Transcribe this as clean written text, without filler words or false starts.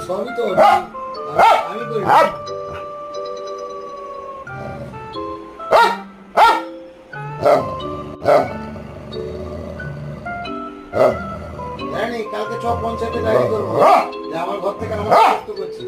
সবই তো আমি করি জানি কালকে 6:50 গাড়ি করবো যে আমার ঘর থেকে আমার করছি।